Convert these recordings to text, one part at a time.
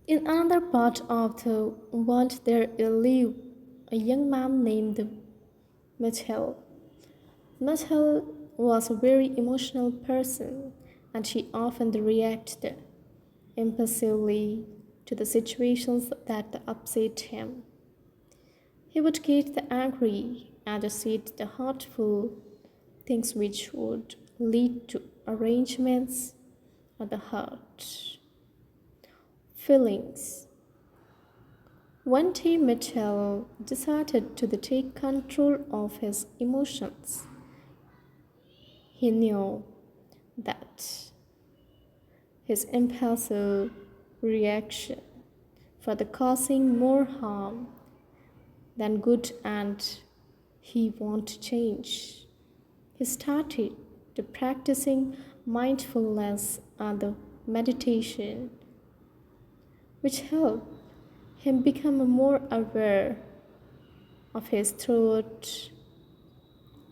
In another part of the world, there lived a young man named Mitchell. Mitchell was a very emotional person and he often reacted impulsively to the situations that upset him. He would get the angry and say the hurtful things which would lead to arrangements of the heart. Feelings. One day Mitchell decided to take control of his emotions. He knew that his impulsive reaction for the causing more harm than good and he wanted to change. He started to practicing mindfulness and the meditation which helped him become more aware of his thought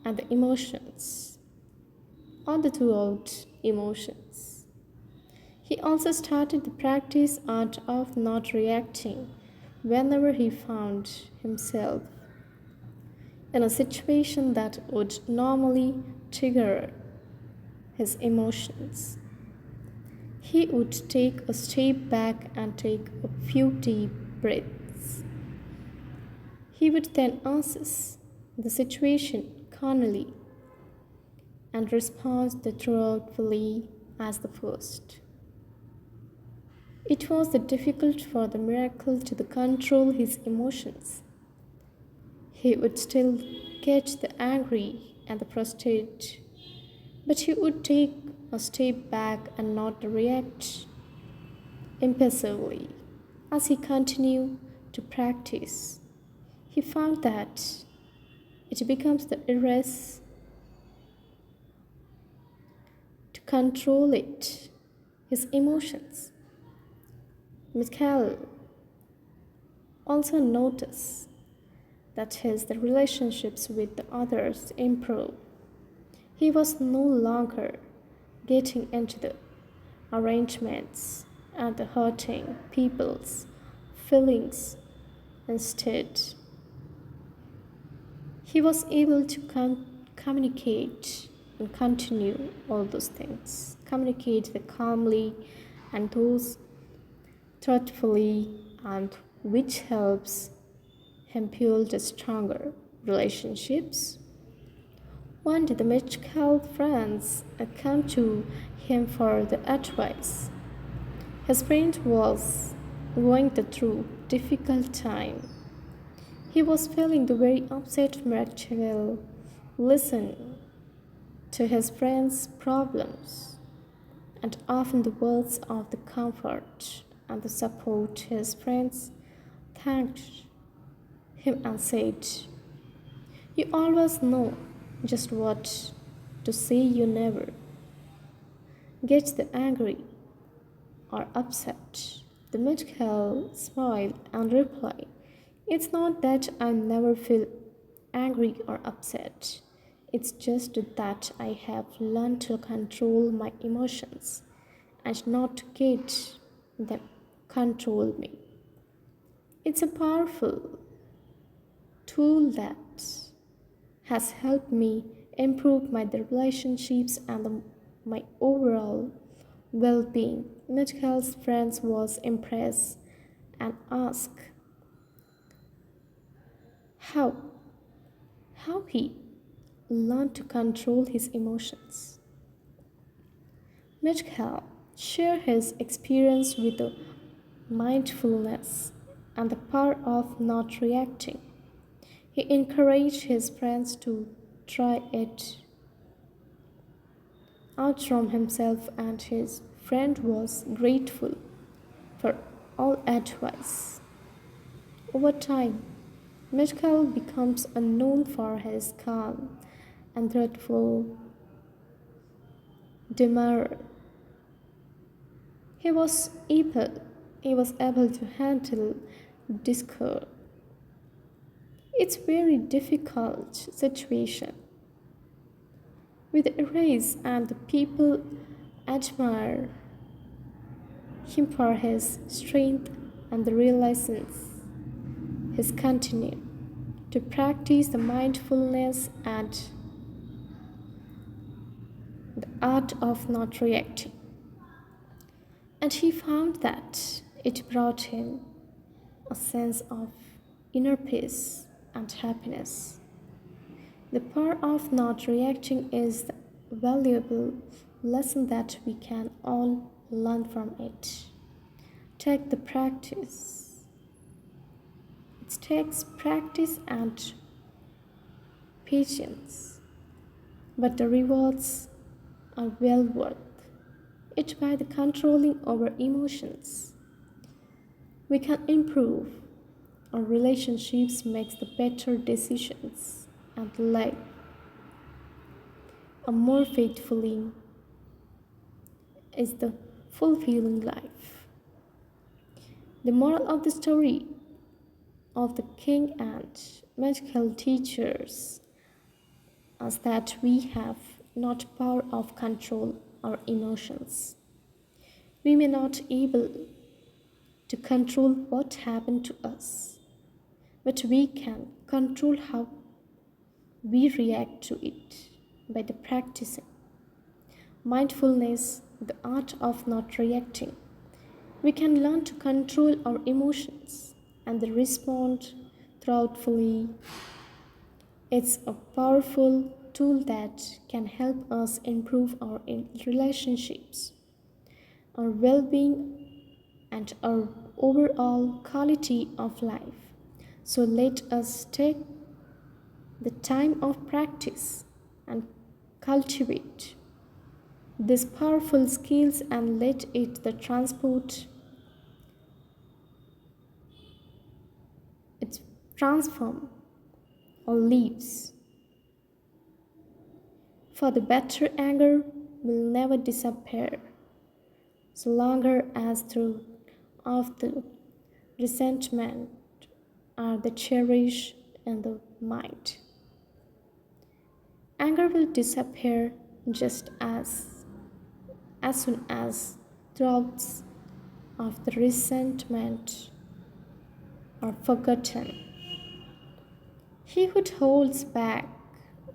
and the emotions or the throughout emotions. He also started the practice art of not reacting whenever he found himself in a situation that would normally trigger his emotions. He would take a step back and take a few deep breaths. He would then assess the situation calmly and respond thoughtfully as the first. It was difficult for the miracle to control his emotions. He would still get the angry and the frustrated, but he would take a step back and not react impulsively. As he continued to practice, he found that it becomes the erase to control it, his emotions. Mikhail also noticed that his the relationships with the others improved. He was no longer getting into the arrangements and the hurting people's feelings. Instead, he was able to communicate and continue all those things. Communicate the calmly and those thoughtfully, and which helps him build a stronger relationships. One day, the medical friends come to him for the advice. His friend was going through difficult time. He was feeling the very upset. Maxwell listened to his friend's problems and often the words of the comfort and the support. His friends thanked him and said, "You always know just what to say. You never get the angry or upset." The medical smiled and replied, "It's not that I never feel angry or upset. It's just that I have learned to control my emotions and not get them control me. It's a powerful tool that has helped me improve my relationships and my overall well-being." Mitchell's friends was impressed and asked how how he learned to control his emotions. Mitchell shared his experience with the mindfulness and the power of not reacting. He encouraged his friends to try it out from himself, and his friend was grateful for all advice. Over time, Mitchell becomes known for his calm and thoughtful demeanor. He was able, he was able to handle discord. It's very difficult situation with erase, and the people admire him for his strength and the real lessons is continue to practice the mindfulness and the art of not reacting. And he found that it brought him a sense of inner peace and happiness. The power of not reacting is the valuable lesson that we can all learn from it. Take the practice. It takes practice and patience, but the rewards are well worth it. By the controlling our emotions, we can improve our relationships, make the better decisions, and live a more faithfully is the fulfilling life. The moral of the story of the king and magical teachers is that we have not power of control our emotions. We may not able to control what happened to us, but we can control how we react to it by the practicing mindfulness, the art of not reacting. We can learn to control our emotions and respond thoughtfully. It's a powerful tool that can help us improve our relationships, our well being, and our overall quality of life. So let us take the time of practice and cultivate these powerful skills and let it the transport it transform our lives. For the better anger will never disappear so longer as through of the resentment are the cherish in the mind. Anger will disappear just as soon as thoughts of the resentment are forgotten. He who holds back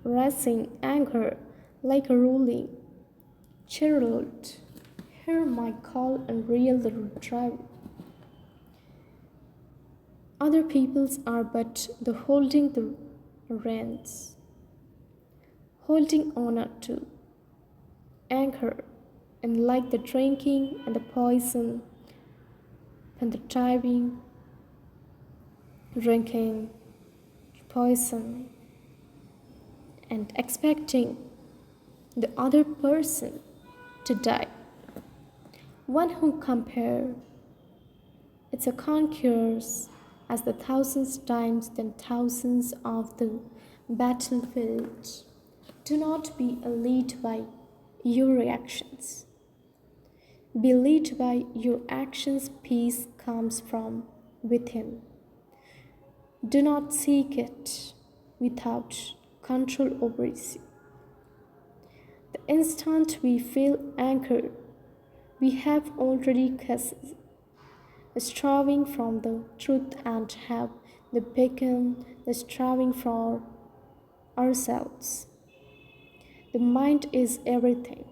rising anger like a ruling chariot, hear my call and reel the drive. Other peoples are but the holding the reins, holding honor to anger, and like the drinking and the poison and the driving, drinking poison and expecting the other person to die. One who compares it's a conquerors as the thousands times than thousands of the battlefield. Do not be led by your reactions. Be led by your actions. Peace comes from within. Do not seek it without control over it. The instant we feel anchored, we have already striving from the truth and have the become the striving for ourselves. The mind is everything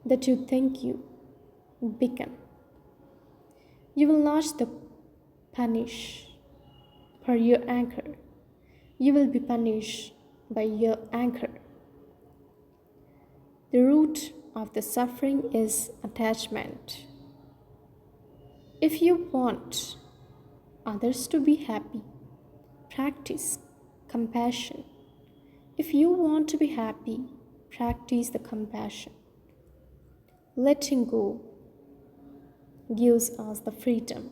that you think you become. You will not the punish for your anger. You will be punished by your anger. The root of the suffering is attachment. If you want others to be happy, practice compassion. If you want to be happy, practice the compassion. Letting go gives us the freedom,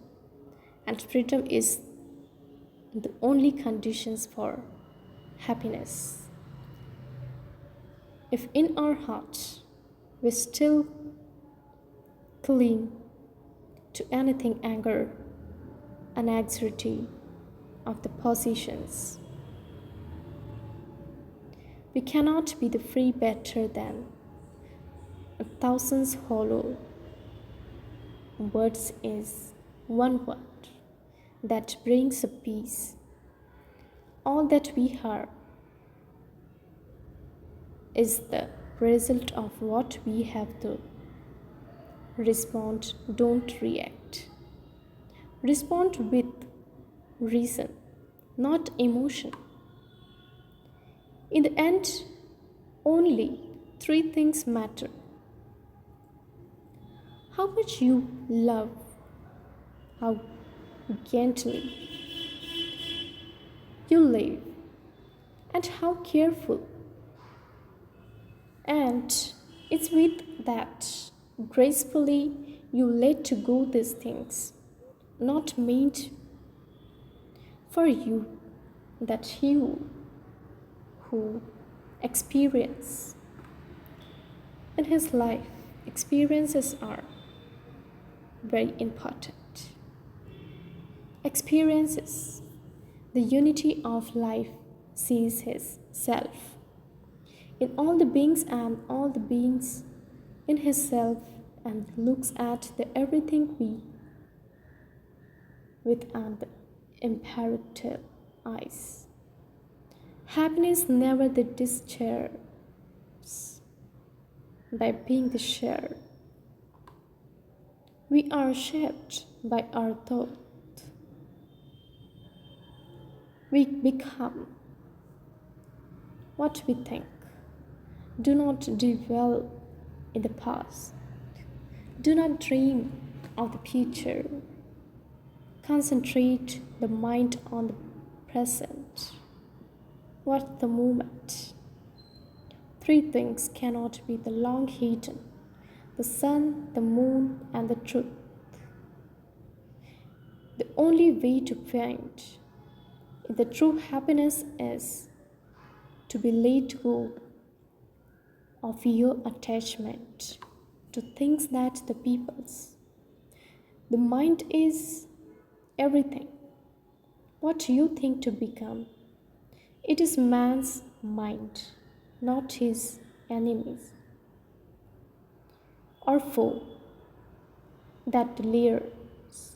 and freedom is the only conditions for happiness. If in our heart we still cling to anything anger and anxiety of the possessions, we cannot be the free better than a thousand hollow words is one word. that brings a peace. All that we are is the result of what we have to respond, don't react. Respond with reason, not emotion. In the end, only three things matter: how much you love, how gently you live, and how careful. And it's with that gracefully you let to go these things, not meant for you, that you who experience in his life. Experiences are very important. Experiences, the unity of life, sees his self in all the beings and all the beings in his self, and looks at the everything we with an imperative eyes. Happiness never the disturbs by being the shared. We are shaped by our thought. We become what we think. Do not dwell in the past. Do not dream of the future. Concentrate the mind on the present. What the moment? Three things cannot be the long hidden: the sun, the moon, and the truth. The only way to find the true happiness is to be let go of your attachment to things that the people's. The mind is everything. What you think to become, it is man's mind, not his enemies or foe that lures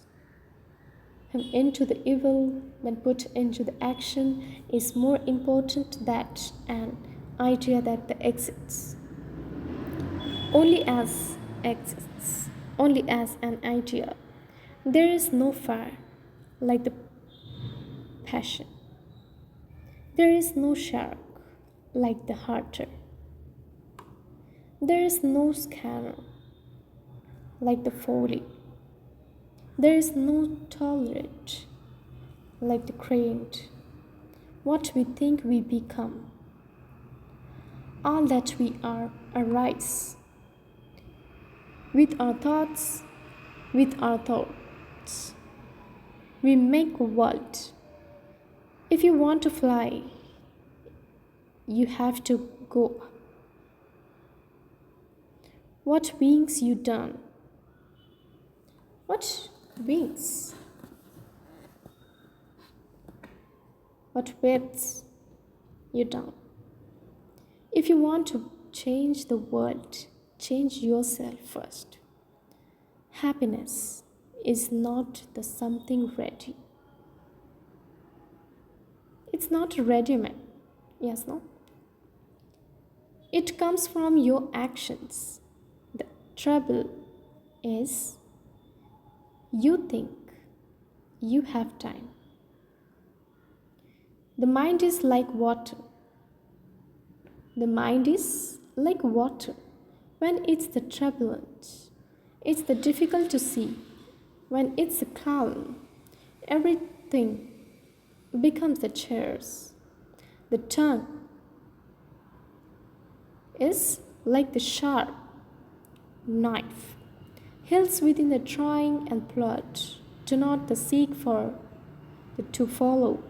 him into the evil when put into the action is more important than an idea that exists only as an idea. There is no fire like the passion. There is no shark like the hunter. There is no scanner like the folly. There is no tolerant like the crained. What we think we become, all that we are, arise with our thoughts, with our thoughts. We make a world. If you want to fly, you have to go up. What wings you done? What wings? What widths you done? If you want to change the world, change yourself first. Happiness is not the something ready. It's not ready-made. Yes, no? It comes from your actions. The trouble is you think you have time. The mind is like water. The mind is like water. When it's the turbulent, it's the difficult to see. When it's calm, everything becomes the chairs. The tongue is like the sharp knife. Hills within the trying and plot. Do not the seek for the to follow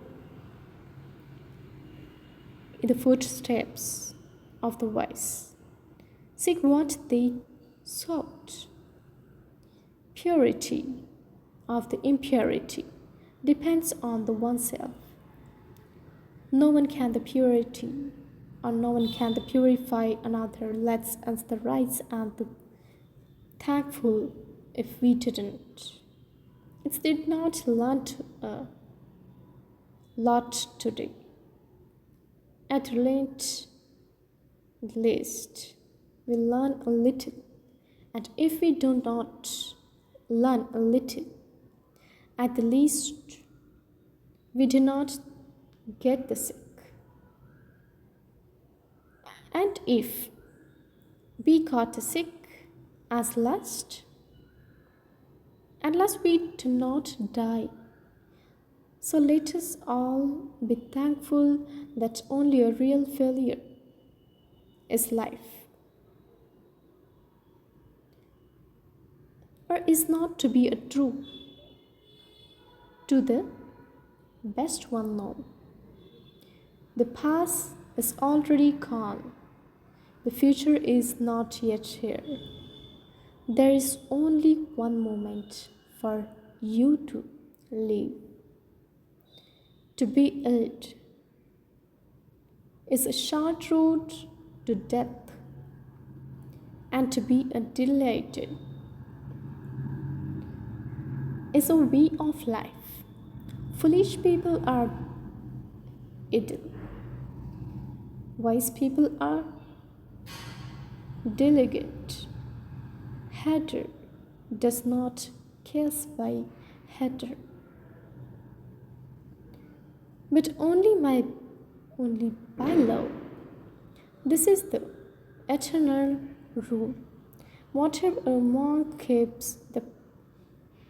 in the footsteps of the wise. Seek what they sought. Purity of the impurity depends on the oneself. No one can the purity, or no one can the purify another. Let's us the rights and the thankful if we didn't. It did not learn lot today. At least, we learn a little. And if we do not learn a little, at the least, we do not get the sick. And if we got the sick at last we do not die. So let us all be thankful that only a real failure is life, or is not to be a true to the best one known. The past is already gone. The future is not yet here. There is only one moment for you to live. To be old is a short road to death, and to be delighted is a way of life. Foolish people are idle. Wise people are diligent. Hater does not kiss by hater, but only by love. This is the eternal rule. Whatever a monk keeps the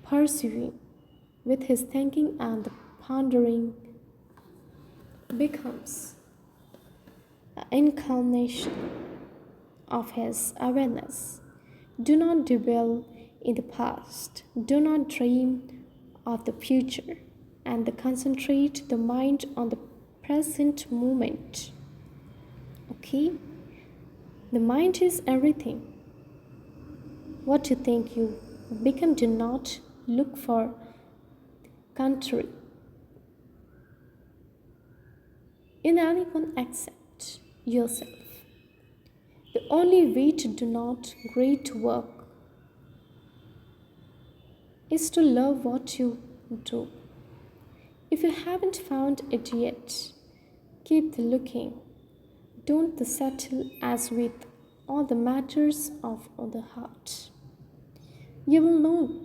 pursuing with his thinking and the pondering becomes the incarnation of his awareness. Do not dwell in the past. Do not dream of the future, and concentrate the mind on the present moment. Okay? The mind is everything. What you think you become, do not look for the contrary in anyone except yourself. The only way to do not great work is to love what you do. If you haven't found it yet, keep looking. Don't settle as with all the matters of the heart. You will know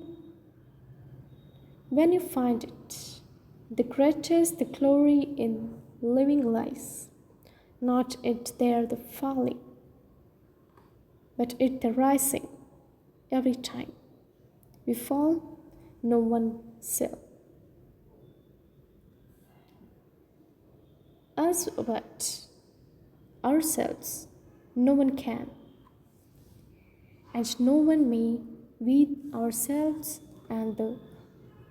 when you find it. The greatest the glory in living lies, not it there the falling, but it the rising. Every time we fall, no one shall. Us but ourselves, no one can, and no one may. We ourselves and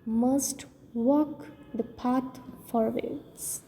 must walk the path forwards.